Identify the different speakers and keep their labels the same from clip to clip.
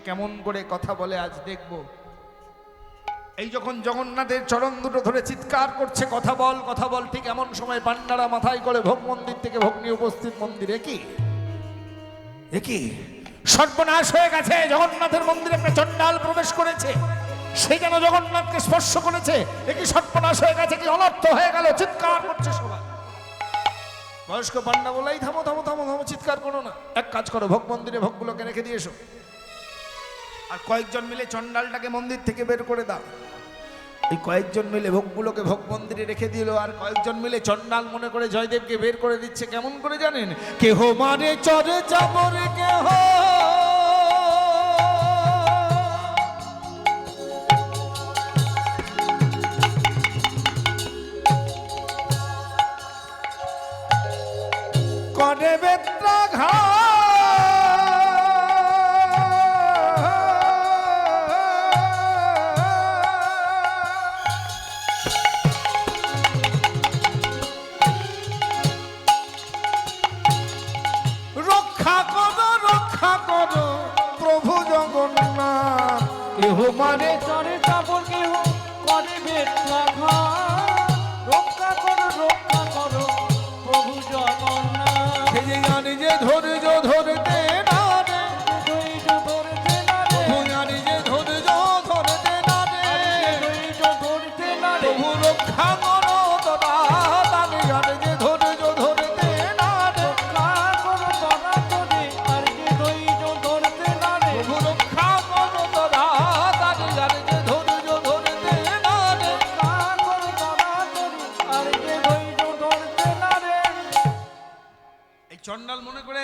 Speaker 1: কেমন করে কথা বলে আজ দেখব। এই যখন জগন্নাথের চরণ দুটো ধরে চিৎকার করছে কথা বল, ঠিক এমন সময় পান্ডারা মাথায় করে ভোগ মন্দির থেকে ভোগ নিয়ে উপস্থিত মন্দিরে। কি সর্বনাশ হয়ে গেছে, জগন্নাথের মন্দিরে একটা চণ্ডাল প্রবেশ করেছে, সে যেন জগন্নাথকে স্পর্শ করেছে। একই সর্বনাশ হয়ে গেছে, কি অনর্থ হয়ে গেল, চিৎকার করছে সবাই। বয়স্ক পান্ডা বলেই থামো থামো থামো থামো, চিৎকার করো না, এক কাজ করো, ভোগ মন্দিরে ভোগগুলোকে রেখে দিয়ে এসো, আর কয়েকজন মিলে চণ্ডালটাকে মন্দির থেকে বের করে দাও। এই কয়েকজন মিলে ভোগগুলোকে ভোগ মন্দিরে রেখে দিল, আর কয়েকজন মিলে চণ্ডাল মনে করে জয়দেবকে বের করে দিচ্ছে। কেমন করে জানেন? কেহ মারে চরে চামরে, কেহ করে বেত্রাঘাত, প্রভু জগন্নাথ। কেহ মারে
Speaker 2: চরে চাপর, কেহ করে বেত্রাঘাত, রক্ষা করো প্রভু জগন্নাথ।
Speaker 1: সে যে জানি যে ধৈর্য ধরতে না রে,
Speaker 2: ধৈর্য ধরতে না রে,
Speaker 1: জানি যে ধৈর্য ধরতে না রে,
Speaker 2: ধৈর্য ধরতে না রে,
Speaker 1: প্রভু রক্ষা করো তোরা, জানি যে ধৈর্য ধরতে না রে,
Speaker 2: রক্ষা করো তরাতরে, আর যে ধৈর্য ধরতে না রে,
Speaker 1: প্রভু রক্ষা করো তোরা, জানি যে ধৈর্য ধরতে না রে।
Speaker 2: রক্ষা করো তরাতরে, আর যে ধৈর্য ধরতে না রে।
Speaker 1: এই চণ্ডাল মনে করে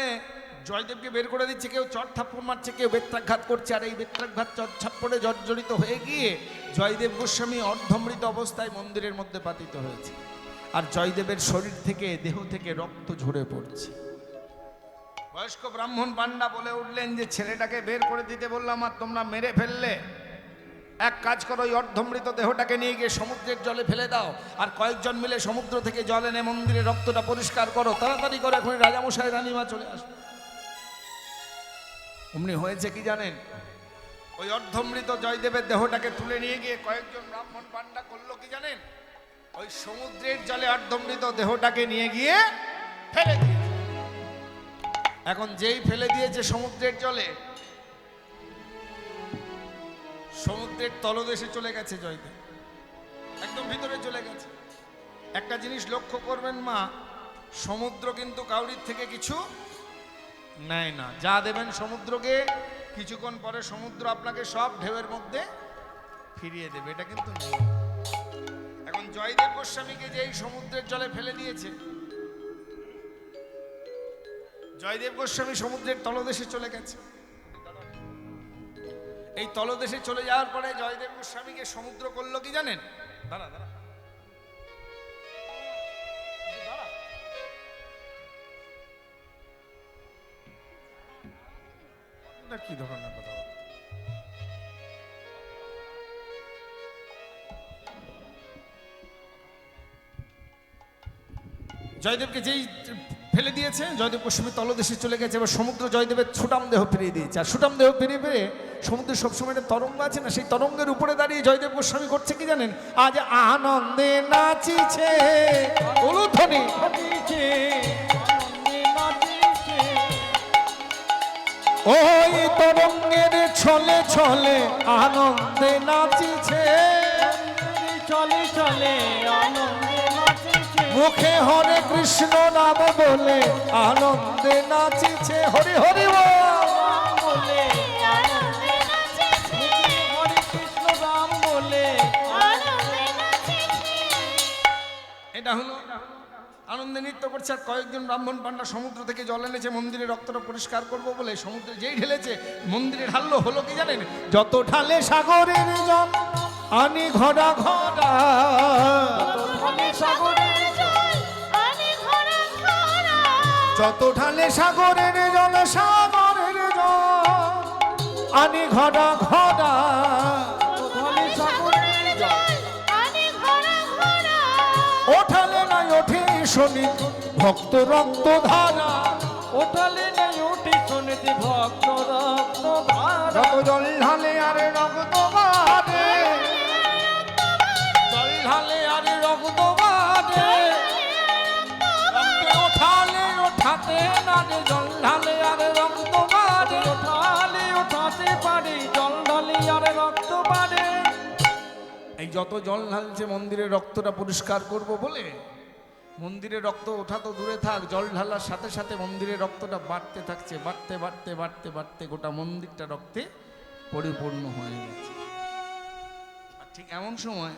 Speaker 1: জয়দেবকে বের করে দিচ্ছে, কেউ চট থাপ্পড় মারছে, কেউ বেত্রাঘাত করছে, আর এই বেত্রাঘাত চট ছাপ্পড়ে জর্জরিত হয়ে গিয়ে জয়দেব গোস্বামী অর্ধমৃত অবস্থায় মন্দিরের মধ্যে পাতিত হয়েছে, আর জয়দেবের শরীর থেকে দেহ থেকে রক্ত ঝরে পড়ছে। বয়স্ক ব্রাহ্মণ পান্ডা বলে উঠলেন যে ছেলেটাকে বের করে দিতে বললাম, আর তোমরা মেরে ফেললে। এক কাজ করো, ওই অর্ধমৃত দেহটাকে নিয়ে গিয়ে সমুদ্রের জলে ফেলে দাও, আর কয়েকজন মিলে সমুদ্র থেকে জল এনে মন্দিরে রক্তটা পরিষ্কার করো, তাড়াতাড়ি করে। এখন রাজামশাই রানীমা চলে আসবে। অমনি হয়েছে কি জানেন? ওই অর্ধমৃত জয়দেবের দেহটাকে তুলে নিয়ে গিয়ে কয়েকজন ব্রাহ্মণ পান্ডা করলো কি জানেন? ওই সমুদ্রের জলে অর্ধমৃত দেহটাকে নিয়ে গিয়ে ফেলে দিয়েছে। এখন যেই ফেলে দিয়েছে সমুদ্রের জলে, সমুদ্রের তলদেশে চলে গেছে জয়দেব, একদম ভিতরে চলে গেছে। একটা জিনিস লক্ষ্য করবেন মা, সমুদ্র কিন্তু কাউরির থেকে কিছু নেয় না। যা দেবেন সমুদ্রকে, কিছুক্ষণ পরে সমুদ্র আপনাকে সব ঢেউয়ের মধ্যে ফিরিয়ে দেবে, এটা কিন্তু নেই। এখন জয়দেব গোস্বামীকে যে এই সমুদ্রের জলে ফেলে দিয়েছে, জয়দেব গোস্বামী সমুদ্রের তলদেশে চলে গেছে। এই তলদেশে চলে যাওয়ার পরে জয়দেব গোস্বামীকে সমুদ্র করলো কি জানেন? দাঁড়া দাঁড়া, কি ধরনের কথা? জয়দেবকে যেই ফেলে দিয়েছে, জয়দেব গোস্বামী তলদেশে চলে গেছে। এবার সমুদ্র জয়দেবের ছুটাম দেহ ফিরিয়ে দিয়েছে, আর ছুটাম দেহ ফিরিয়ে ফিরে সমুদ্রের সবসময় একটা তরঙ্গ আছে না, সেই তরঙ্গের উপরে দাঁড়িয়ে জয়দেব গোস্বামী করছে কি জানেন? আজ আনন্দে নাচিছে উলুধ্বনি, ওই তরঙ্গের ছলে ছলে আনন্দে নাচিছে,
Speaker 2: চলে চলে আনন্দে নাচিছে,
Speaker 1: মুখে হরে কৃষ্ণ নাম বলে আনন্দে নাচিছে। হরি হরি
Speaker 2: বলে আনন্দে নাচিছে, হরে কৃষ্ণ রাম বলে আনন্দে নাচিছে।
Speaker 1: এটা হলো আনন্দে নৃত্য করছে। আর কয়েকজন ব্রাহ্মণ পান্ডা সমুদ্র থেকে জল এনেছে মন্দিরে রক্তটা পরিষ্কার করবো বলে। সমুদ্রে যেই ঢেলেছে মন্দিরে ঢাললো, হলো কি জানেন? যত ঢালে সাগরের জল আনি ঘটা ঘটা, যত ঢালে সাগরের জল, সাগরের জল আনি ঘটা ঘটা, ওঠালে নাই ওঠে শনি ভক্ত রক্ত ধারা,
Speaker 2: ওঠালে নাই ওঠে নিতে ভক্ত রক্ত ধারা
Speaker 1: যত জল ঢালে আর রক্ত বাড়ে, জল ঢালে আর রক্ত বাড়ে, রক্তে ওঠালে ওঠাতে না রে, জল ঢালে আর রক্ত বাড়ে।
Speaker 2: ওঠালে ওঠাতে পারে জল ঢালি আর রক্ত বাড়ে।
Speaker 1: এই যত জল ঢালছে মন্দিরে রক্তটা পরিষ্কার করব বলে, মন্দিরে রক্ত ওঠা তো দূরে থাক, জল ঢালার সাথে সাথে মন্দিরে রক্তটা বাড়তে থাকছে, বাড়তে বাড়তে বাড়তে বাড়তে গোটা মন্দিরটা রক্তে পরিপূর্ণ হয়ে গেছে। আর ঠিক এমন সময়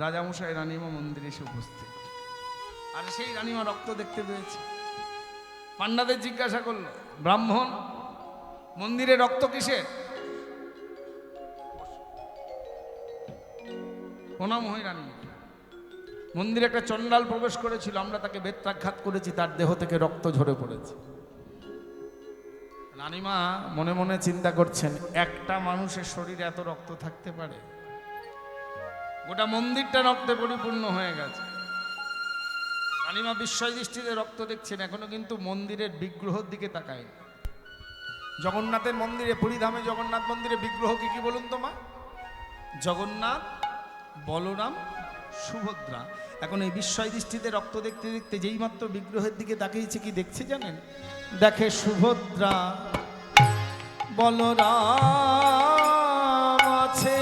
Speaker 1: রাজামশাই রানীমা মন্দিরে এসে উপস্থিত, আর সেই রানীমা রক্ত দেখতে পেয়েছে। পান্ডাদের জিজ্ঞাসা করলো, ব্রাহ্মণ মন্দিরে রক্ত কিসের? প্রণাম হয় রানীমা। মন্দিরে একটা চণ্ডাল প্রবেশ করেছিল, আমরা তাকে বেত্রাঘাত করেছি, তার দেহ থেকে রক্ত ঝরে পড়েছে। রানীমা মনে মনে চিন্তা করছেন, একটা মানুষের শরীরে এত রক্ত থাকতে পারে? গোটা মন্দিরটা রক্তে পরিপূর্ণ হয়ে গেছে। রানীমা বিস্ময় দৃষ্টিতে রক্ত দেখছেন, এখনো কিন্তু মন্দিরের বিগ্রহের দিকে তাকায়। জগন্নাথের মন্দিরে, পুরীধামে জগন্নাথ মন্দিরে বিগ্রহ কি কি বলুন তো মা? জগন্নাথ, বলরাম, সুভদ্রা। এখন এই বিস্ময় দৃষ্টিতে রক্ত দেখতে দেখতে যেই মাত্র বিগ্রহের দিকে তাকিয়েছে, কি দেখছে জানেন? দেখে সুভদ্রা, বলরাম আছে,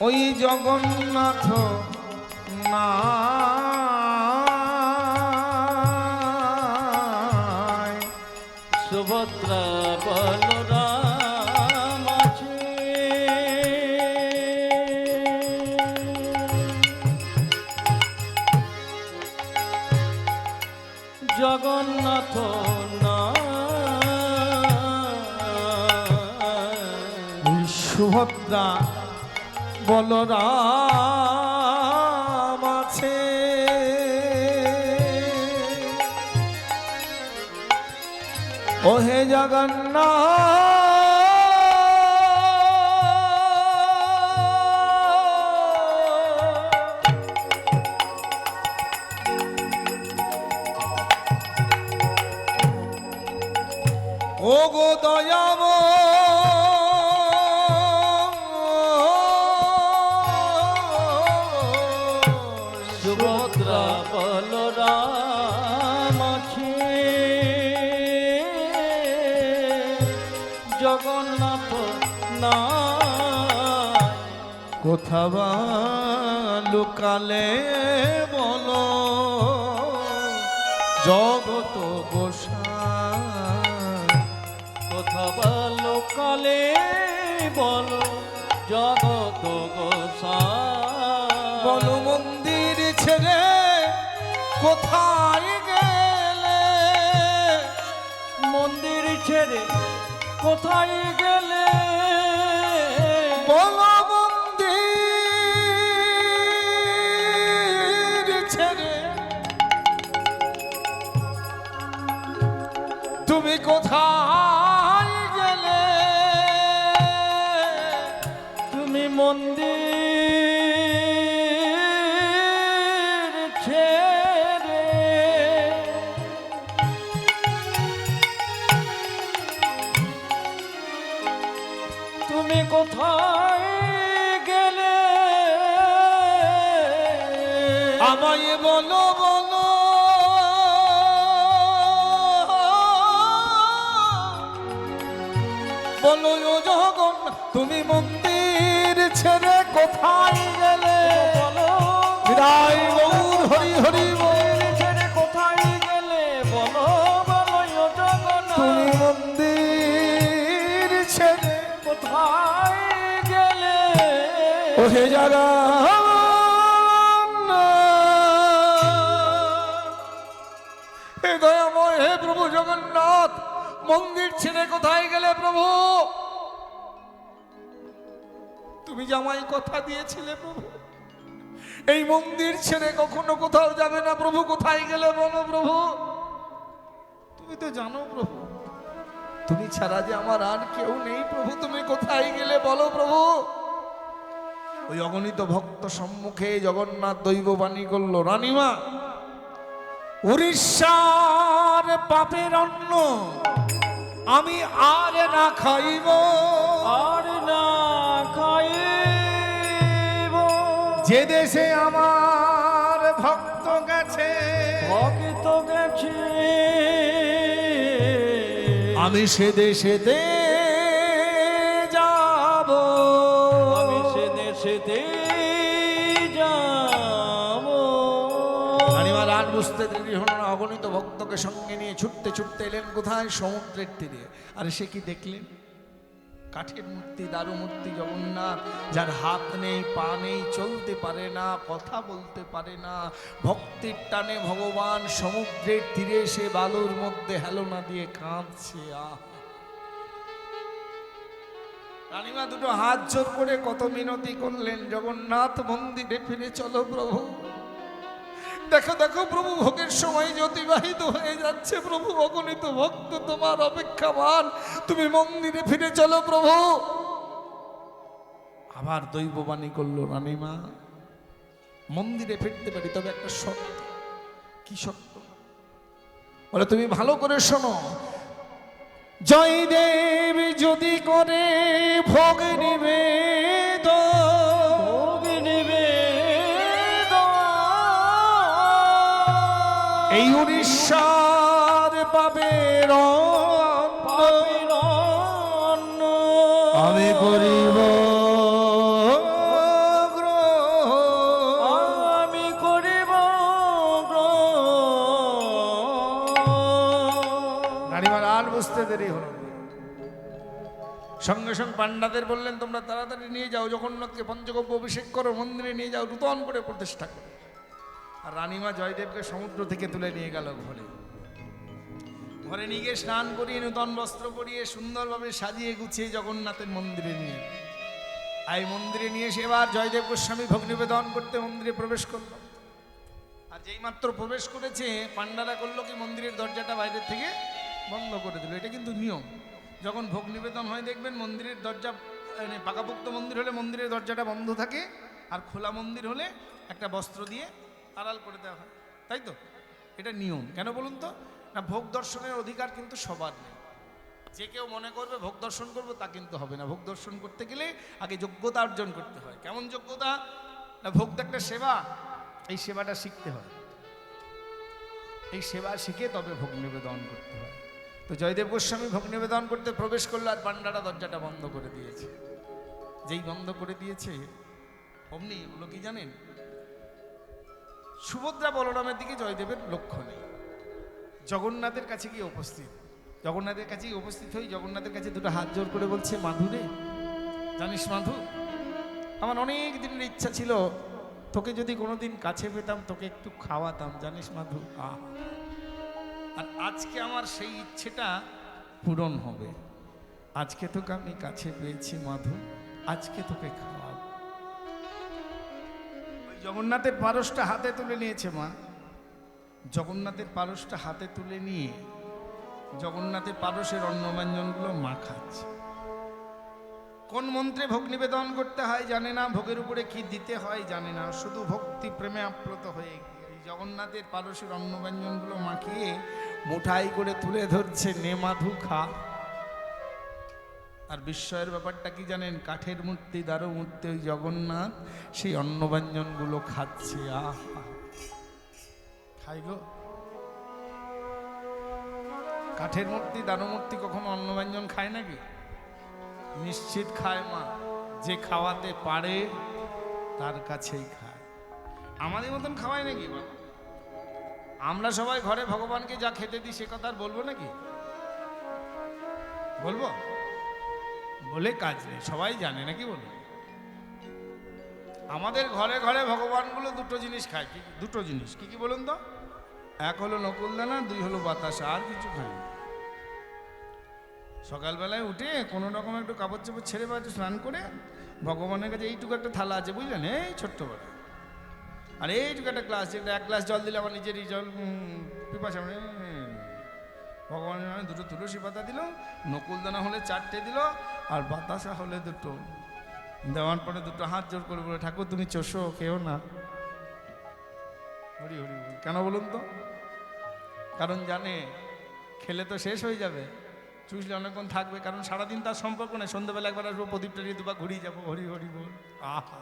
Speaker 1: ওই জগন্নাথ না
Speaker 2: সুভদ্রা বলরাম আছে, জগন্নাথ নাই।
Speaker 1: সুভদ্রা বলরাম আছে, ওহে জগন্নাথ, ও গো দয়াব,
Speaker 2: সুভদ্রা বলরাম আছে, জগন্নাথ নাই।
Speaker 1: কোথা বা লুকালে বলো জগত গোসাই,
Speaker 2: কোথা ভালো কালে বলো জগত গোসাই।
Speaker 1: বলো মন্দির ছেড়ে কোথায় গেলে,
Speaker 2: মন্দির ছেড়ে কোথায় গেলে,
Speaker 1: বলো মন্দির ছেড়ে তুমি কোথায় গেলে,
Speaker 2: তুমি মন্দির ছেড়ে তুমি কোথায় গেলে,
Speaker 1: আমায় বলো বলো বলো ও জগন্নাথ, তুমি মন্দির ছেড়ে কোথায় গেলে,
Speaker 2: বলো
Speaker 1: বিদায় গৌর হরি হরি বল।
Speaker 2: ছেড়ে কোথায় গেলে, বলো বলো ও জগন্নাথ,
Speaker 1: তুমি মন্দির ছেড়ে
Speaker 2: কোথায় গেলে,
Speaker 1: ওহে জগন্নাথ, হে দয়াময়, হে প্রভু জগন্নাথ, মন্দির ছেড়ে কোথায় গেলে প্রভু? তুমি জামাই কথা দিয়েছিলে প্রভু, এই মন্দির ছেড়ে কখনো কোথাও যাবে না প্রভু, কোথায় গেলে বলো প্রভু? তুমি তো জানো প্রভু, তুমি ছাড়া যে আমার আর কেউ নেই প্রভু, তুমি কোথায় গেলে বলো প্রভু? ওই অগণিত ভক্ত সম্মুখে জগন্নাথ দৈববাণী করলো, রানীমা, উড়িষ্যার পাপের অন্ন আমি আর না খাইব,
Speaker 2: আর না খাইব।
Speaker 1: যে দেশে আমার ভক্ত গেছে
Speaker 2: ভক্ত গেছে
Speaker 1: আমি সে দেশেতে যাব,
Speaker 2: আমি সে দেশেতে যাব।
Speaker 1: রানীমার আর বুঝতে দেরি হলো না, অগণিত ভক্তকে সঙ্গে নিয়ে ছুটতে ছুটতে এলেন কোথায়? সমুদ্রের তীরে। আরে সে কি দেখলেন? কাঠের মূর্তি, দারু মূর্তি জগন্নাথ, যার হাত নেই, পা নেই, চলতে পারে না, কথা বলতে পারে না, ভক্তির টানে ভগবান সমুদ্রের তীরে এসে বালুর মধ্যে হেলনা দিয়ে কাঁদছে। রানীমা দুটো হাত জোর করে কত মিনতি করলেন, জগন্নাথ মন্দিরে ফিরে চলো প্রভু, দেখো দেখো প্রভু, ভোগের সময় যে অতিবাহিত হয়ে যাচ্ছে প্রভু, অগণিত ভক্ত তোমার অপেক্ষামান, তুমি মন্দিরে ফিরে চলো প্রভু। আবার দৈববাণী করলো, রানীমা মন্দিরে ফিরতে পারি, তবে একটা শর্ত। কি শর্ত? বলে তুমি ভালো করে শোনো, জয়দেব যদি করে ভোগ নিবেদন,
Speaker 2: ভোগ নিবেদন
Speaker 1: এই উড়িষ্যার পাবের
Speaker 2: পাপের অন্ন
Speaker 1: আমি করিব
Speaker 2: আমি করিব
Speaker 1: রানীমার আর বুঝতে দেরি হলো না। সঙ্গে সঙ্গে পান্ডাদের বললেন, তোমরা তাড়াতাড়ি নিয়ে যাও, জগন্নাথকে পঞ্চগব্য অভিষেক করো, মন্দিরে নিয়ে যাও, নূতন করে প্রতিষ্ঠা করো। আর রানীমা জয়দেবকে সমুদ্র থেকে তুলে নিয়ে গেল ঘরে। ঘরে নিয়ে গিয়ে স্নান করিয়ে, নূতন বস্ত্র পরিয়ে, সুন্দরভাবে সাজিয়ে গুছিয়ে জগন্নাথের মন্দিরে নিয়ে এই মন্দিরে নিয়ে এসে এবার জয়দেব গোস্বামী ভোগ নিবেদন করতে মন্দিরে প্রবেশ করলো। আর যেই মাত্র প্রবেশ করেছে, পান্ডারা করলো কি, মন্দিরের দরজাটা বাইরের থেকে বন্ধ করে দিল। এটা কিন্তু নিয়ম, যখন ভোগ নিবেদন হয় দেখবেন মন্দিরের দরজা, মানে পাকাপোক্ত মন্দির হলে মন্দিরের দরজাটা বন্ধ থাকে, আর খোলা মন্দির হলে একটা বস্ত্র দিয়ে আড়াল করে দেওয়া হয়, তাই তো? এটা নিয়ম। কেন বলুন তো? না, ভোগ দর্শনের অধিকার কিন্তু সবার নেই। যে কেউ মনে করবে ভোগ দর্শন করবো, তা কিন্তু হবে না। ভোগ দর্শন করতে গেলে আগে যোগ্যতা অর্জন করতে হয়। কেমন যোগ্যতা? না, ভোগ তো একটা সেবা, এই সেবাটা শিখতে হয়, এই সেবা শিখে তবে ভোগ নিবেদন করতে হয়। তো জয়দেব গোস্বামী ভোগ নিবেদন করতে প্রবেশ করলো, আর পান্ডারা দরজাটা বন্ধ করে দিয়েছে। যেই বন্ধ করে দিয়েছে, অমনি হলো কি জানেন, সুভদ্রা বলরামের দিকে জয়দেবের লক্ষ্য নেই, জগন্নাথের কাছে গিয়ে উপস্থিত। জগন্নাথের কাছে উপস্থিত হয়ে জগন্নাথের কাছে দুটো হাত জোর করে বলছে, মাধুরে, জানিস মাধু, আমার অনেক দিনের ইচ্ছা ছিল, তোকে যদি কোনোদিন কাছে পেতাম, তোকে একটু খাওয়াতাম, জানিস মাধু। আর আজকে আমার সেই ইচ্ছেটা পূরণ হবে। আজকে তোকে আমি কাছে পেয়েছি মাধু, আজকে তোকে খাওয়াবো। জগন্নাথের পারসটা হাতে তুলে নিয়েছে মা। জগন্নাথের পারসটা হাতে তুলে নিয়ে জগন্নাথের পারসের অন্নব্যঞ্জনগুলো মা খাচ্ছে। কোন মন্ত্রে ভোগ নিবেদন করতে হয় জানে না, ভোগের উপরে কি দিতে হয় জানে না, শুধু ভক্তি প্রেমে আপ্লুত হয়ে গিয়ে এই জগন্নাথের পারসের অন্নব্যঞ্জনগুলো মাখিয়ে মুঠাই করে তুলে ধরছে, নে মাধু খা। আর বিস্ময়ের ব্যাপারটা কি জানেন, কাঠের মূর্তি, দারু মূর্তি, ওই জগন্নাথ সেই অন্নব্যঞ্জনগুলো খাচ্ছে। আহা, খাই গো। কাঠের মূর্তি, দারু মূর্তি কখনো অন্নব্যঞ্জন খায় নাকি? নিশ্চিত খায় মা। যে খাওয়াতে পারে তার কাছেই খায়। আমাদের মতন খাওয়ায় নাকি বাবা? আমরা সবাই ঘরে ভগবানকে যা খেতে দিই সে কথা আর বলবো নাকি? বলবো? বলে কাজ নেই, সবাই জানে নাকি বলবো? আমাদের ঘরে ঘরে ভগবানগুলো দুটো জিনিস খায়। কি দুটো জিনিস? কি কি বলুন তো? এক হলো নকুলদানা, দুই হলো বাতাসা, আর কিছু খায় না। সকালবেলায় উঠে কোনো রকম একটু কাপড় চাপড় ছেড়ে বা একটু স্নান করে ভগবানের কাছে এইটুকু একটা থালা আছে, বুঝলেন, এই ছোট্টবেলা, আর এইটুকু একটা গ্লাস, যেটা এক গ্লাস জল দিলে আমার নিজেরই জল পিপাসা, ভগবানের নামে দুটো তুলসী পাতা দিল, নকুলদানা হলে 4টে দিল, আর বাতাসা হলে 2। দেওয়ার পরে দুটো হাত জোর করে বলে, ঠাকুর তুমি চোষো, খেও না। হরি হরি বল। কেন বলুন তো? কারণ জানে খেলে তো শেষ হয়ে যাবে, চুষলে অনেকক্ষণ থাকবে, কারণ সারাদিন তার সম্পর্ক নেই। সন্ধ্যাবেলা একবার আসবো, প্রদীপটা নিয়ে দুবার ঘুরিয়ে যাবো। হরি হরি বল। আহা,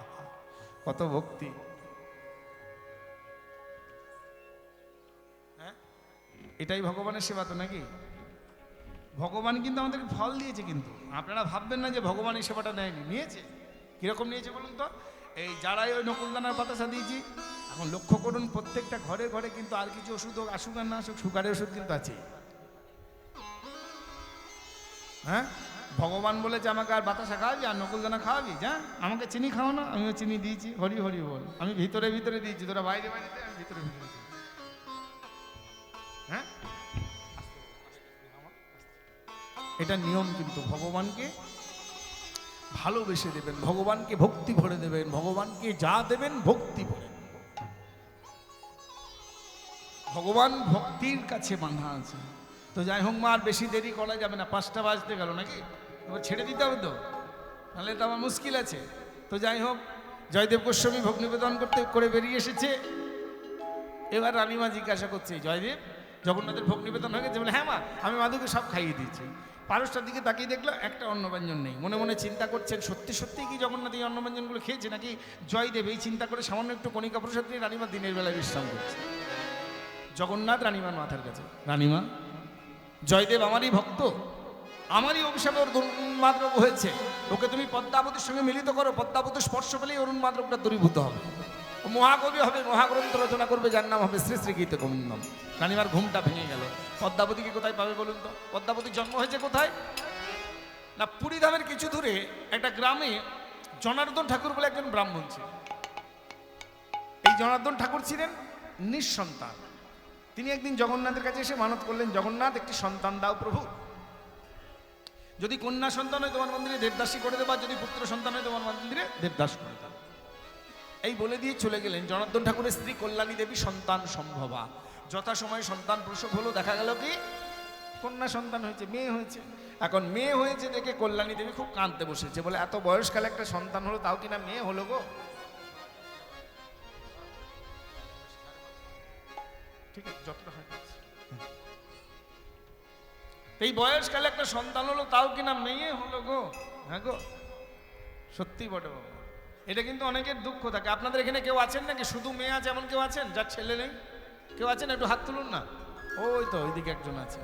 Speaker 1: কত ভক্তি! হ্যাঁ, এটাই ভগবানের সেবা তো নাকি? ভগবান কিন্তু আমাদেরকে ফল দিয়েছে, কিন্তু আপনারা ভাববেন না যে ভগবান এই সেবাটা নেয়নি, নিয়েছে। কিরকম নিয়েছে বলুন তো? এই যারাই ওই নকুলদানার বাতাসা দিয়েছি, এখন লক্ষ্য করুন প্রত্যেকটা ঘরে ঘরে কিন্তু আর কিছু ওষুধ হোক, আসুক আর না আসুক, সুগারের ওষুধ কিন্তু আছে। হ্যাঁ, ভগবান বলেছে আমাকে আর বাতাসা খাওয়াবি আর নকুলদানা খাওয়াবি, যা আমাকে চিনি খাও না, আমিও চিনি দিয়েছি। হরি হরি বল। আমি ভিতরে ভিতরে দিয়েছি, তোরা বাইরে বাইরে দে, আমি ভিতরে ভিতরে দিই। হ্যাঁ, এটা নিয়ম। কিন্তু ভগবানকে ভালোবেসে দেবেন, ভগবানকে ভক্তি ভরে দেবেন, ভগবানকে যা দেবেন ভক্তি ভরে। ভগবান ভক্তির কাছে বাঁধা আছে। তো যাই হোক মা, আর বেশি দেরি করা যাবে না, 5টা বাজতে গেল নাকি, এবার ছেড়ে দিতে হবে তো, নাহলে তো আমার মুশকিল আছে। তো যাই হোক, জয়দেব গোস্বামী ভোগ নিবেদন করতে করে বেরিয়ে এসেছে। এবার রানীমা জিজ্ঞাসা করছে, জয়দেব জগন্নাথের ভোগ নিবেদন হয়ে গেছে? বলে, হ্যাঁ মা, আমি মাধুকে সব খাইয়ে দিয়েছি। 5টার দিকে তাকিয়ে দেখলো একটা অন্নব্যঞ্জন নেই। মনে মনে চিন্তা করছেন, সত্যি সত্যি কি জগন্নাথ এই অন্নব্যঞ্জনগুলো খেয়েছে নাকি জয়দেব? এই চিন্তা করে সামান্য একটু কণিকা প্রসাদ নিয়ে রানীমা দিনের বেলায় বিশ্রাম করছে। জগন্নাথ রানীমার মাথার কাছে, রানীমা, জয়দেব আমারই ভক্ত, আমারই অভিশাপে ওর উন্মাদ রোগ হয়েছে, ওকে তুমি পদ্মাবতীর সঙ্গে মিলিত করো, পদ্মাবতীর স্পর্শ পেলেই ওর উন্মাদ রোগটা দূরীভূত হবে, ও মহাকবি হবে, মহাগ্রন্থ রচনা করবে, যার নাম হবে শ্রী শ্রী গীত গোবিন্দম। রানীমার ঘুমটা ভেঙে গেল। পদ্মাবতীকে কোথায় পাবে বলুন তো? পদ্মাবতীর জন্ম হয়েছে কোথায়? না, পুরীধামের কিছু দূরে একটা গ্রামে জনার্দন ঠাকুর বলে একজন ব্রাহ্মণ ছিল। এই জনার্দন ঠাকুর ছিলেন নিঃসন্তান। তিনি একদিন জগন্নাথের কাছে এসে মানত করলেন, জগন্নাথ একটি সন্তান দাও প্রভু, যদি কন্যা সন্তান হয় তোমার মন্দিরে দেবদাসী করে দেবো, আর যদি পুত্র সন্তান হয় তোমার মন্দিরে দেবদাস করে দেবো। এই বলে দিয়ে চলে গেলেন। জনার্দন ঠাকুরের স্ত্রী কল্যাণী দেবী সন্তান সম্ভবা, যথাসময়ে সন্তান প্রসব হলো। দেখা গেল কি কন্যা সন্তান হয়েছে, মেয়ে হয়েছে। এখন মেয়ে হয়েছে দেখে কল্যাণী দেবী খুব কাঁদতে বসেছে, বলে এত বয়সকালে একটা সন্তান হলো, তাও কিনা মেয়ে হলো গো। ঠিক আছে, যতটা হয়। এই বয়সকালে একটা সন্তান হলো, তাও কিনা মেয়ে হলো গো। হ্যাঁ গো, সত্যি বটে বাবা। এটা কিন্তু অনেকের দুঃখ থাকে। আপনাদের এখানে কেউ আছেন নাকি শুধু মেয়ে আছে এমন কেউ আছেন যার ছেলে নেই? কেউ আছেন? একটু হাত তুলুন না। ওই তো ওইদিকে একজন আছে।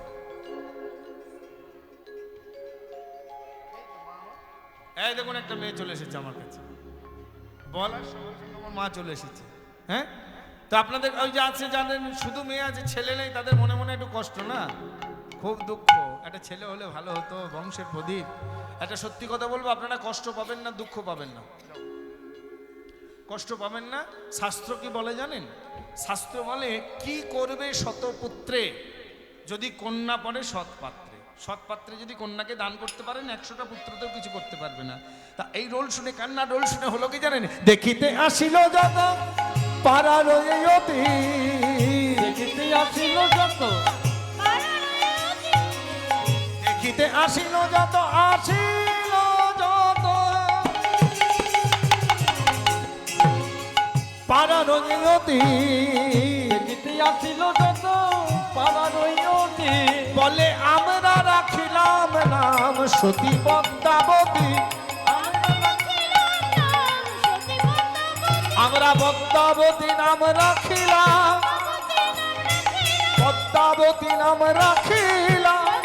Speaker 1: এই দেখুন, একটা মেয়ে চলে এসেছে আমার কাছে, বলার সঙ্গে সঙ্গে আমার মা চলে এসেছে। হ্যাঁ, তো আপনাদের ওই যে আছে জানেন শুধু মেয়ে আছে ছেলে নেই, তাদের মনে মনে একটু কষ্ট না, খুব দুঃখ। একটা ছেলে হলে ভালো হতো, বংশের প্রদীপ। একটা সত্যি কথা বলবো, আপনারা কষ্ট পাবেন না, দুঃখ পাবেন না, কষ্ট পাবেন না। শাস্ত্র কি বলে জানেন? শাস্ত্র বলে, কি করবে শতপুত্রে যদি কন্যা পড়ে সৎপাত্রে। সৎপাত্রে যদি কন্যাকে দান করতে পারেন 100টা পুত্রতেও কিছু করতে পারবে না। তা এই রোল শুনে, কান্না রোল শুনে হলো কি জানেন? দেখিতে আসিল যত পাড়ার অতি,
Speaker 2: দেখিতে আসিল যত,
Speaker 1: দেখিতে আসিল যত, আসিল যত পাড়ার অতি,
Speaker 2: দেখিতে আসিল যত পাড়ার অতি,
Speaker 1: বলে আমরা রাখিলাম নাম সতী পদ্মাবতী, আমরা পদ্মাবতী নাম রাখিলাম, পদ্মাবতী নাম রাখিলাম,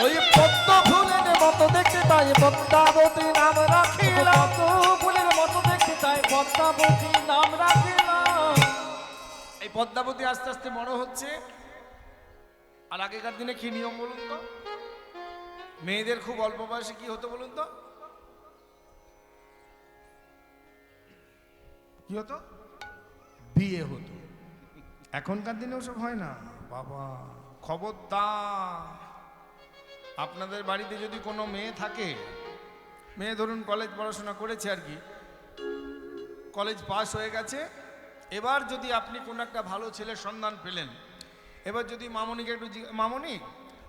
Speaker 1: ওই পদ্ম ফুলের মতো দেখতে তাই পদ্মাবতী নাম রাখিলাম,
Speaker 2: পদ্ম ফুলের মতো দেখতে তাই পদ্মাবতী নাম রাখিলাম।
Speaker 1: এই পদ্মাবতী আস্তে আস্তে বড় হচ্ছে। আর আগেকার দিনে কি নিয়ম বলুন তো? মেয়েদের খুব অল্প বয়সে কি হতো বলুন তো? কি হতো? বিয়ে হতো। এখনকার দিনে ওসব হয় না বাবা। খবরদার, আপনাদের বাড়িতে যদি কোনো মেয়ে থাকে, মেয়ে ধরুন কলেজ পড়াশোনা করেছে আর কি, কলেজ পাস হয়ে গেছে, এবার যদি আপনি কোনো একটা ভালো ছেলের সন্ধান পেলেন, এবার যদি মামনিকে একটু মামনি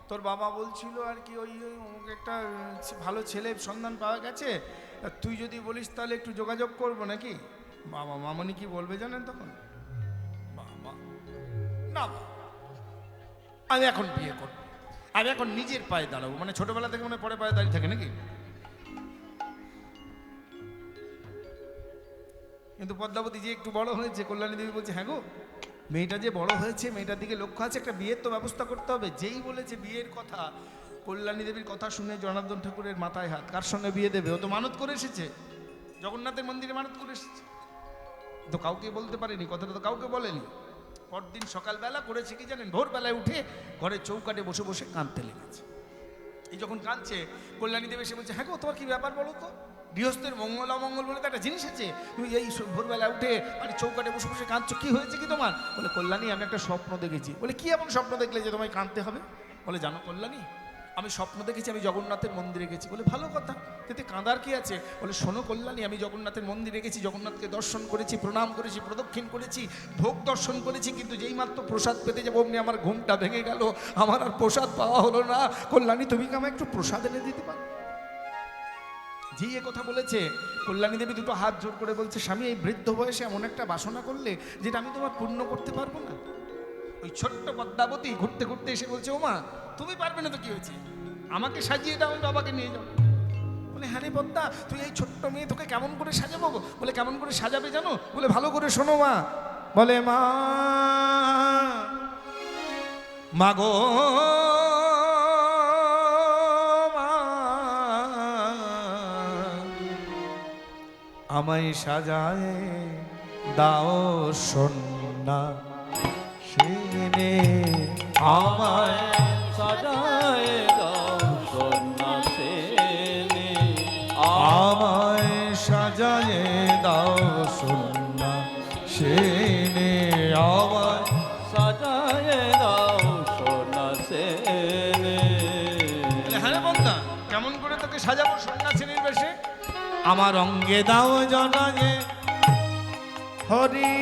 Speaker 1: তোর বাবা বলছিল আর কি ওই অমুক একটা ভালো ছেলের সন্ধান পাওয়া গেছে, তা তুই যদি বলিস তাহলে একটু যোগাযোগ করবো নাকি? বাবা মামনি কি বলবে জানেন তখন? বাবা না, আমি এখন বিয়ে করবো, আমি এখন নিজের পায়ে দাঁড়াবো। মানে ছোটবেলা থেকে মানে পরে পায়ে দাঁড়িয়ে থাকে নাকি? কিন্তু পদ্মাবতী যে একটু বড় হয়েছে, কল্যাণী দেবী বলছে হ্যাঁ গো, মেয়েটা যে বড় হয়েছে, মেয়েটার দিকে লক্ষ্য আছে, একটা বিয়ের তো ব্যবস্থা করতে হবে। যেই বলেছে বিয়ের কথা, কল্যাণী দেবীর কথা শুনে জনার্দন ঠাকুরের মাথায় হাত। কার সঙ্গে বিয়ে দেবে? ও তো মানত করে এসেছে, জগন্নাথের মন্দিরে মানত করে এসেছে, তো কাউকে বলতে পারেনি, কথাটা তো কাউকে বলেনি। পরদিন সকালবেলা করেছে কি জানেন? ভোরবেলায় উঠে ঘরের চৌকাঠে বসে বসে কাঁদতে লেগেছে। এই যখন কাঁদছে, কল্যাণী দেবী এসে বলছে হ্যাঁ গো, তোমার কি ব্যাপার বলো তো? গৃহস্থের মঙ্গল অমঙ্গল বলে তো একটা জিনিস আছে, তুমি এই ভোরবেলা উঠে আর চৌকাঠে বসে বসে কাঁদছো, কি হয়েছে কি তোমার? বলে কল্যাণী আমি একটা স্বপ্ন দেখেছি। বলে কি এমন স্বপ্ন দেখলে যে তোমায় কাঁদতে হবে? বলে জানো কল্যাণী, আমি স্বপ্ন দেখেছি আমি জগন্নাথের মন্দিরে গেছি। বলে ভালো কথা, তাতে কাঁদার কি আছে? বলে শোনো কল্যাণী, আমি জগন্নাথের মন্দিরে গেছি, জগন্নাথকে দর্শন করেছি, প্রণাম করেছি, প্রদক্ষিণ করেছি, ভোগ দর্শন করেছি, কিন্তু যেই মাত্র প্রসাদ পেতে যাবো অমনি আমার ঘুমটা ভেঙে গেল, আমার আর প্রসাদ পাওয়া হলো না। কল্যাণী তুমি কি আমায় একটু প্রসাদ এনে দিতে পারো? যেই এ কথা বলেছে, কল্যাণী দেবী দুটো হাত জোর করে বলছে স্বামী, এই বৃদ্ধ বয়সে এমন একটা বাসনা করলে যেটা আমি তোমার পূর্ণ করতে পারবো না। ওই ছোট্ট পদ্মাবতী ঘুরতে ঘুরতে এসে বলছে ও মা, তুমি পারবে না তো কি হয়েছে, আমাকে সাজিয়ে দাও, আমি বাবাকে নিয়ে যাও। বলে হ্যাঁ রে পদ্মা, তুই এই ছোট্ট মেয়ে, তোকে কেমন করে সাজাবো? বলে কেমন করে সাজাবে জানো? বলে ভালো করে শোনো মা। বলে মা, মাগো আমায় সাজায় দাও সন্না সেনে, আমায়
Speaker 2: সাজায় দাও সন্ন্যাসিনী,
Speaker 1: আমায় সাজায় দাও সন্না সেনে, আমায়
Speaker 2: সাজায় দাও সন্ন্যাসিনী।
Speaker 1: হ্যাঁ বন্ধা, কেমন করে তোকে সাজাবো সন্ন্যাসিনীর বেশে? আমার অঙ্গে দাও জনায়ে হরি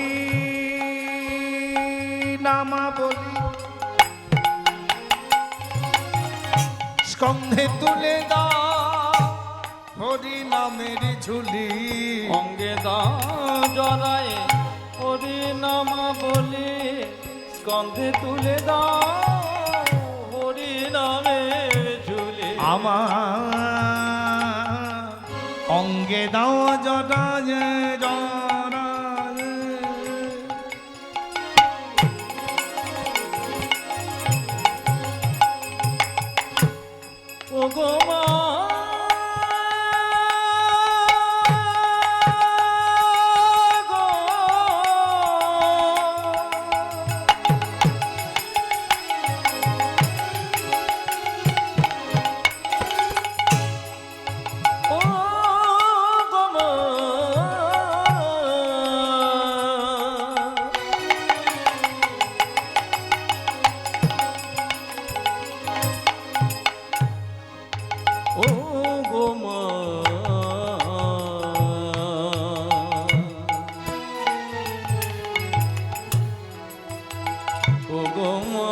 Speaker 1: নামা বলি, স্কন্ধে তুলে দাও হরি নামের ঝুলি,
Speaker 2: অঙ্গে দাও জড়ায় হরি নাম বলি, স্কন্ধে তুলে দাও হরি নামের ঝুলি।
Speaker 1: আমার অঙ্গে দাও জড়ায়ে জড়ায়ে,
Speaker 2: ও গো মা, গো, ও গো মা, ও গো মা, ও গো মা,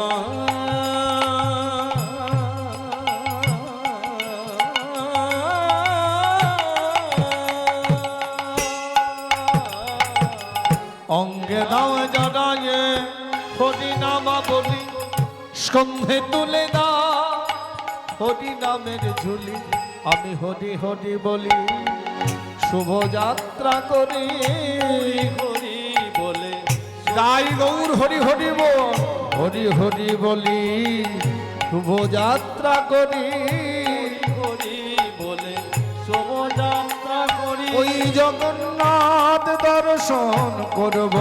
Speaker 1: অঙ্গে দাও জড়ায়ে হরি নামা বলি, স্কন্ধে তুলে দাও হরি নামের ঝুলি, আমি হরি হরি বলি, শুভ যাত্রা করি,
Speaker 2: হরি বলে
Speaker 1: গাই গৌর হরি হরি বল, হরি হরি বলি, শুভ যাত্রা করি,
Speaker 2: হরি বলে শোভাযাত্রা করি।
Speaker 1: ওই জগন্নাথ দর্শন করব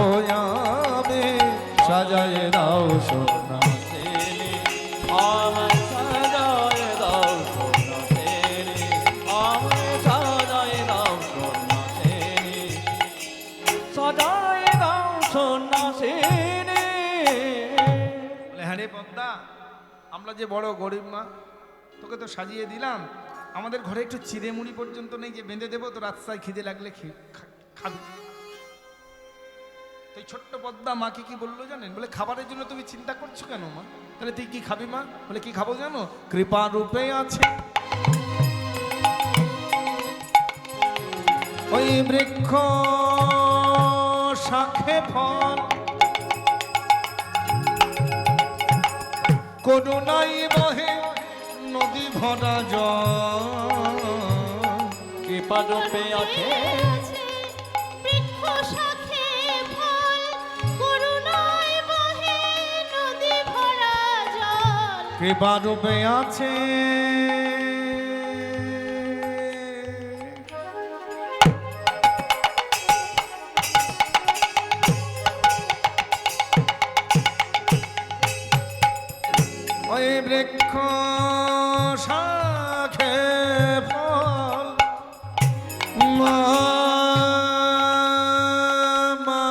Speaker 1: আমি, সাজায় দাও সোনা
Speaker 2: আমায় সাজায় দাও সন্ন্যাসিনী, আমায় সাজায় দাও সন্ন্যাসিনী, সাজায় দাও সন্ন্যাসিনী।
Speaker 1: বলে হ্যাঁ রে পদ্মা, আমরা যে বড় গরিব মা, তোকে তো সাজিয়ে দিলাম, আমাদের ঘরে একটু চিড়ে মুড়ি পর্যন্ত নেই যে বেঁধে দেবো, তো রাস্তায় খিদে লাগলে খাবি। তো এই ছোট্ট পদ্মা মাকে কি বললো জানেন? বলে খাবারের জন্য তুমি চিন্তা করছো কেন মা? তাহলে তুই কি খাবি মা? বলে কি খাবো জানো? কৃপা রূপে আছে ওই বৃক্ষ শাখে ফল করুণাই বহে নদী ভরা জল
Speaker 2: কৃপারূপে আছে
Speaker 3: বৃক্ষ শাখে ফল করুণায় বহে নদী ভরা জল
Speaker 1: কৃপারূপে আছে ওই বৃক্ষ শাখে ফল মা মা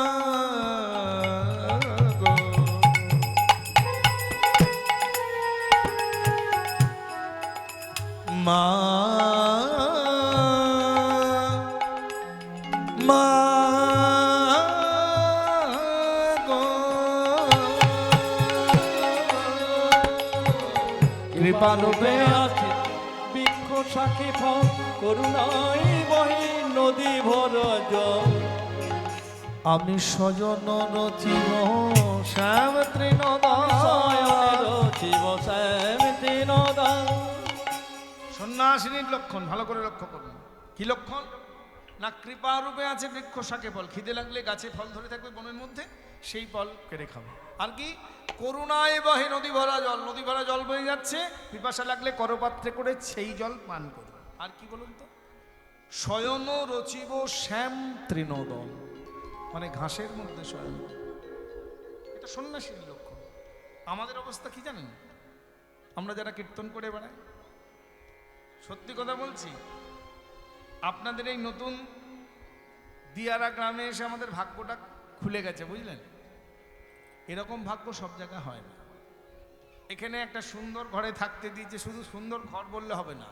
Speaker 1: গো। মা মা গো। কৃপারূপে
Speaker 2: আছে বৃক্ষ শাখে ফল করুণায় বহে নদী ভরা জল
Speaker 1: আমি স্বজন রচিব শ্যাম তৃণদল
Speaker 2: শিব শ্যাম তৃণদল
Speaker 1: সন্ন্যাসিনীর লক্ষণ ভালো করে লক্ষ্য করুন কি লক্ষণ না কৃপা রূপে আছে বৃক্ষ শাকে ফল খিদে লাগলে গাছে ফল ধরে থাকবে বনের মধ্যে সেই ফল কেড়ে খাবে আর কি করুণায় বহে নদী ভরা জল বয়ে যাচ্ছে পিপাসা লাগলে করপাত্রে করে সেই জল পান করবে আর কি বলুন তো শয়ন রচিব শ্যাম তৃণদল মানে ঘাসের মধ্যে শয়ন এটা সন্ন্যাসীর লক্ষণ আমাদের অবস্থা কি জানেন আমরা যারা কীর্তন করে বেড়াই সত্যি কথা বলছি আপনাদের এই নতুন দিয়ারা গ্রামে এসে আমাদের ভাগ্যটা খুলে গেছে বুঝলেন এরকম ভাগ্য সব জায়গায় হয় না এখানে একটা সুন্দর ঘরে থাকতে দিয়েছে শুধু সুন্দর ঘর বললে হবে না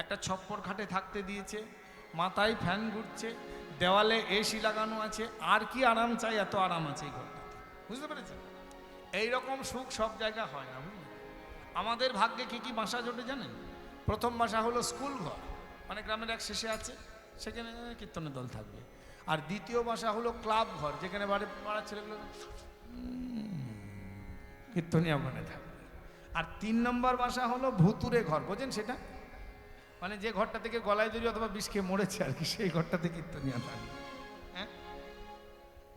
Speaker 1: একটা ছপ্পর খাটে থাকতে দিয়েছে মাথায় ফ্যান ঘুরছে দেওয়ালে এসি লাগানো আছে আর কি আরাম চাই এত আরাম আছে এই ঘরটাতে বুঝতে পেরেছেন এইরকম সুখ সব জায়গায় হয় না বুঝলেন আমাদের ভাগ্যে কি কি বাসা জোটে জানেন প্রথম বাসা হলো স্কুল ঘর মানে গ্রামের এক শেষে আছে সেখানে কীর্তনের দল থাকবে আর দ্বিতীয় বাসা হলো ক্লাব ঘর যেখানে পাড়ার ছেলেগুলো কীর্তনিয়া মানে থাকবে আর 3 নম্বর বাসা হলো ভুতুরে ঘর বোঝেন সেটা মানে যে ঘরটা থেকে গলায় দড়ি অথবা বিষ খেয়ে মরেছে আর কি সেই ঘরটাতে কীর্তনিয়া থাকবে হ্যাঁ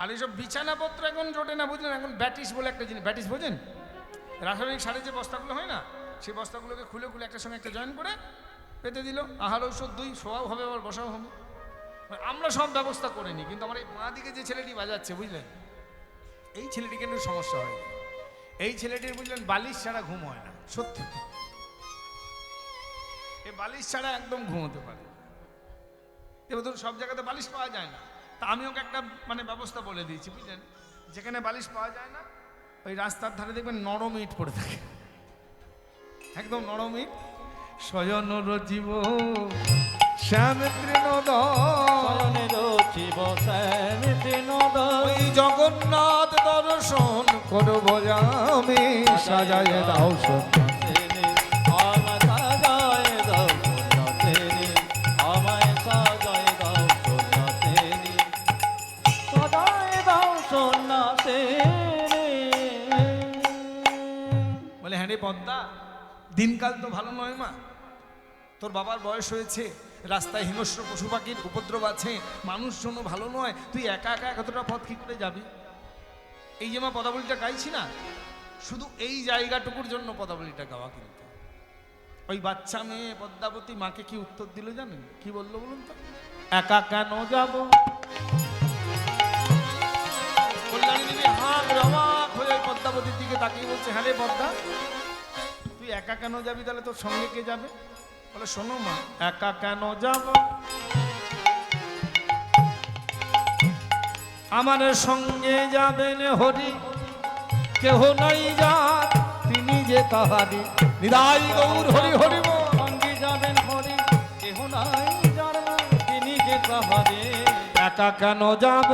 Speaker 1: আর এইসব বিছানাপত্র এখন জোটে না বুঝলেন এখন ব্যাটিস বলে একটা জিনিস ব্যাটিস বোঝেন রাসায়নিক সারের যে বস্তাগুলো হয় না সেই বস্তাগুলোকে খুলে খুলে একটার সঙ্গে একটা জয়েন করে পেতে দিল আহার ঔষধ দুই শোয়াও হবে আবার বসাও হবে আমরা সব ব্যবস্থা করে নিই কিন্তু আমার এই মা দিকে যে ছেলেটি বাজাচ্ছে বুঝলেন এই ছেলেটিকে নিয়ে সমস্যা হয় এই ছেলেটির বুঝলেন বালিশ ছাড়া ঘুম হয় না সত্যি এই বালিশ ছাড়া একদম ঘুমোতে পারে এবার ধরুন সব জায়গাতে বালিশ পাওয়া যায় না তা আমি ওকে একটা মানে ব্যবস্থা বলে দিয়েছি বুঝলেন যেখানে বালিশ পাওয়া যায় না ওই রাস্তার ধারে দেখবেন নরম ইট পড়ে থাকে একদম নরম ইট শয়ন রচিব শ্যাম তৃণদল
Speaker 2: শিব শ্যাম তৃণদল
Speaker 1: ওই জগন্নাথ দর্শন করব আমি সাজায় দাও সন্ন্যাসিনী
Speaker 2: আমায় সাজায় দাও সন্ন্যাসিনী আমায় সাজায় দাও সন্ন্যাসিনী সাজায় দাও সন্ন্যাসিনী
Speaker 1: বলে হ্যাঁ রে পদ্মা দিনকাল তো ভালো নয় মা তোর বাবার বয়স হয়েছে রাস্তায় হিংস্র পশু পাখির উপদ্রব আছে মানুষজনও ভালো নয় তুই একা একা এতটা পথ কি করে যাবি এই যে মা পদাবলীটা গাইছি না শুধু এই জায়গাটুকুর জন্য পদাবলীটা গাওয়া কিন্তু ওই বাচ্চা মেয়ে পদ্মাবতী মাকে কি উত্তর দিল জানেন কি বললো বলুন তো একা কেন যাব কল্যাণী দেবী হাত অবাক হয়ে পদ্মাবতীর দিকে তাকিয়ে বলছে হ্যাঁ রে পদ্মা তুই একা কেন যাবি তাহলে তোর সঙ্গে কে যাবে বলে শোনো মা একা কেন যাব আমার সঙ্গে যাবেন হরি কেহ নাই যার তিনি যে তাহারি নিদাই গৌর হরি হরি বল।
Speaker 2: সঙ্গে যাবেন হরি কেহ নাই যার তিনি যে তাহারে
Speaker 1: একা কেন যাব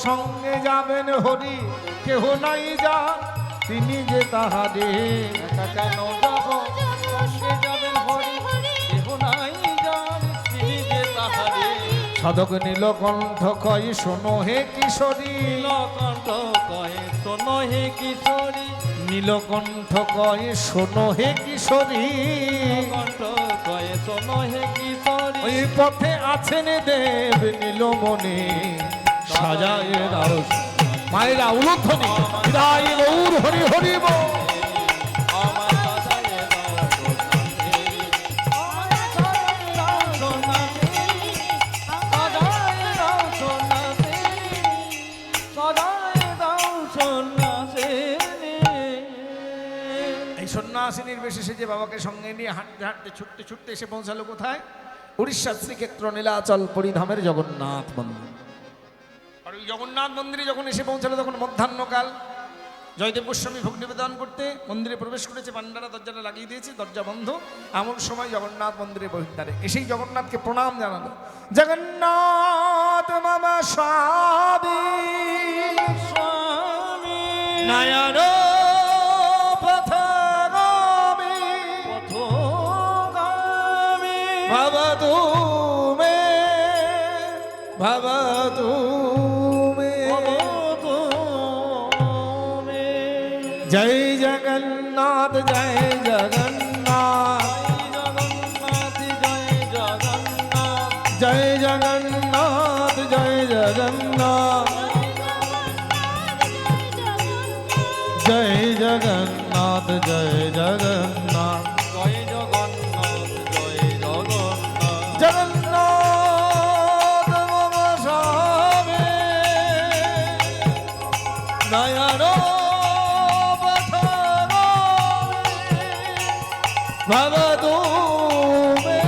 Speaker 1: সঙ্গে যাবেন হরি কেহ নাই যার তিনি যে তাহারে
Speaker 2: একা কেন যাব সঙ্গে যাবেন হরি কেহ নাই যার তিনি যে তাহারে
Speaker 1: সাধক নীলকণ্ঠ কয় শোনো হে কিশোরী,
Speaker 2: নীলকণ্ঠ কয়ে শোনো হে কিশোরী,
Speaker 1: নীলকণ্ঠ কয় শোনো হে কিশোরী,
Speaker 2: নীলকণ্ঠ কয়ে শোনো হে কিশোরী,
Speaker 1: ওই পথে আছেন দেব নীলমণি সাজায় দাও মায়েরা উলুধ্বনি বিদায় গৌর হরি হরি বল।
Speaker 2: আমার সাজায়ে দাও সোনালি, আমার সাজায়ে দাও সোনালি, সাজায়ে দাও সোনালি, সাজায়ে দাও সোনালি।
Speaker 1: এই সন্ন্যাসিনীর বেশে সেজে বাবাকে সঙ্গে নিয়ে হাঁটতে হাঁটতে ছুটতে ছুটতে এসে পৌঁছালো কোথায়? উড়িষ্যার শ্রীক্ষেত্র নীলাচল পরিধামের জগন্নাথ মন্দির। আর ওই জগন্নাথ মন্দিরে যখন এসে পৌঁছালো তখন মধ্যাহ্নকাল। জয়দেব গোস্বামী ভোগ নিবেদন করতে মন্দিরে প্রবেশ করেছে, পান্ডারা দরজাটা লাগিয়ে দিয়েছে, দরজা বন্ধ। এমন সময় জগন্নাথ মন্দিরে বহির্দ্বারে এসেই জগন্নাথকে প্রণাম জানালো। জগন্নাথ মামা স্বামী
Speaker 2: স্বামী
Speaker 1: নয়ন পথগামী
Speaker 2: পথগামী
Speaker 1: ভবতু মে ভবতু মে।
Speaker 2: ভবতুমে।
Speaker 1: জয় জগন্নাথ জয় জগন্নাথ
Speaker 2: জয় জগন্নাথ জয় জগন্নাথ
Speaker 1: জয় জগন্নাথ জয় জগন্নাথ
Speaker 2: জয় জগন্নাথ জয় জগন্নাথ
Speaker 1: জগন্নাথ মম স্বামী নয়ন পথগামী ভবতু মে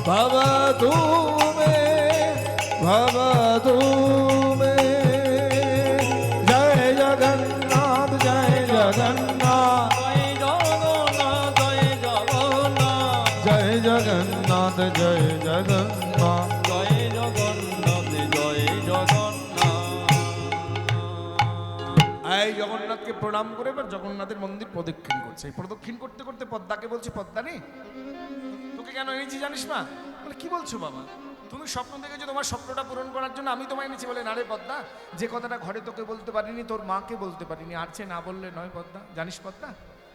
Speaker 1: ভবতু মে ভবতু মে। জয় জগন্নাথ জয় জগন্নাথ
Speaker 2: জয় জগন্নাথ জয় জগন্নাথ
Speaker 1: জয় জগন্নাথ
Speaker 2: জয় জগন্নাথ জয় জগন্নাথ।
Speaker 1: এই জগন্নাথকে প্রণাম করে এবার জগন্নাথের মন্দির প্রদক্ষিণ করছে। এই প্রদক্ষিণ করতে করতে পদ্মাকে বলছে, পদ্মা নে তোকে কেন এনেছি জানিস না? বলে কি বলছো বাবা, তুমি স্বপ্ন দেখেছো, তোমার স্বপ্নটা পূরণ করার জন্য আমি তোমায় এনেছি। বলে না রে পদ্মা, যে কথাটা ঘরে তোকে বলতে পারিনি, তোর মাকে বলতে পারিনি, আর সে না বললে নয় পদ্মা। জানিস পদ্মা,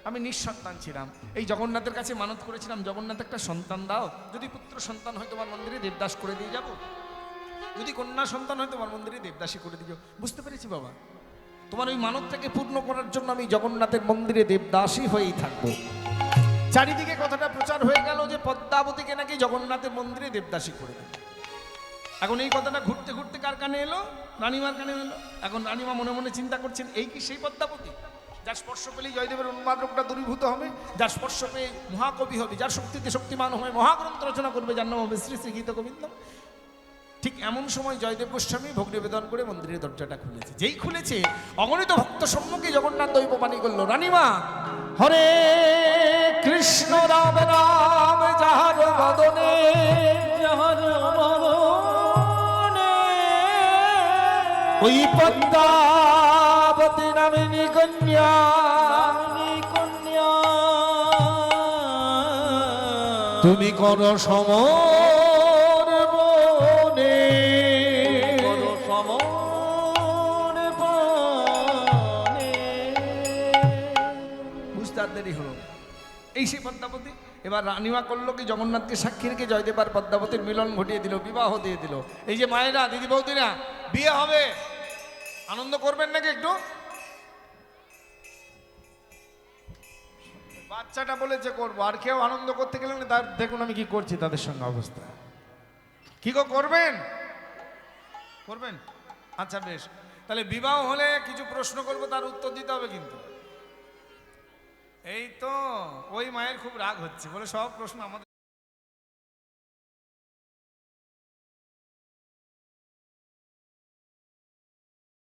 Speaker 1: আমি নিঃসন্তান ছিলাম, এই জগন্নাথের কাছে মানত করেছিলাম, জগন্নাথ একটা সন্তান দাও, যদি পুত্র সন্তান হয় তোমার মন্দিরে দেবদাস করে দিয়ে যাব, যদি কন্যা সন্তান হয় তোমার মন্দিরে দেবদাসী করে দিও। বুঝতে পেরেছি বাবা, তোমার ওই মানবটাকে পূর্ণ করার জন্য আমি জগন্নাথের মন্দিরে দেবদাসী হয়েই থাকবো। চারিদিকে কথাটা প্রচার হয়ে গেল যে পদ্মাবতীকে নাকি জগন্নাথের মন্দিরে দেবদাসী করে দেবে। এখন এই কথাটা ঘুরতে ঘুরতে কার কানে এলো? রানীমার কানে এলো। এখন রানীমা মনে মনে চিন্তা করছেন, এই কি সেই পদ্মাবতী যার স্পর্শ পেলেই জয়দেবের উন্মাদ রোগটা দূরীভূত হবে, যার স্পর্শ পেয়ে মহাকবি হবে, যার শক্তিতে শক্তিমান হয়ে মহাগ্রন্থ রচনা করবে, যার নাম হবে শ্রী শ্রী গীত গোবিন্দ। ঠিক এমন সময় জয়দেব গোস্বামী ভোগ নিবেদন করে মন্দিরের দরজাটা খুলেছে। যেই খুলেছে অগণিত ভক্ত সম্মুখে জগন্নাথ দৈববাণী করলো, রানীমা হরে কৃষ্ণ রাম রাম যাহার বদনে
Speaker 2: যাহার বদনে
Speaker 1: ওই পদ্মাবতী নামিনী কন্যা
Speaker 2: নামিনী কন্যা
Speaker 1: তুমি কর সমর বনে।
Speaker 2: করো সমর বনে।
Speaker 1: বুঝতে আর দেরি হলো, এই সেই পদ্মাবতী। এবার রানীমা করলো কি, জগন্নাথকে সাক্ষী রেখে জয়দেব আর পদ্মাবতীর মিলন ঘটিয়ে দিল, বিবাহ দিয়ে দিল। এই যে মায়েরা, দিদি বৌদিরা, বিয়ে হবে, আনন্দ করবেন নাকি একটু? বাচ্চাটা বলেছে করবো, আর কেউ আনন্দ করতে গেলে না, তার দেখুন আমি কি করছি তাদের সঙ্গে অবস্থা। কি গো করবেন? করবেন? আচ্ছা বেশ, তাহলে বিবাহ হলে কিছু প্রশ্ন করবো, তার উত্তর দিতে হবে কিন্তু। এই তো ওই মায়ের খুব রাগ হচ্ছে, বলে সব প্রশ্ন আমাদের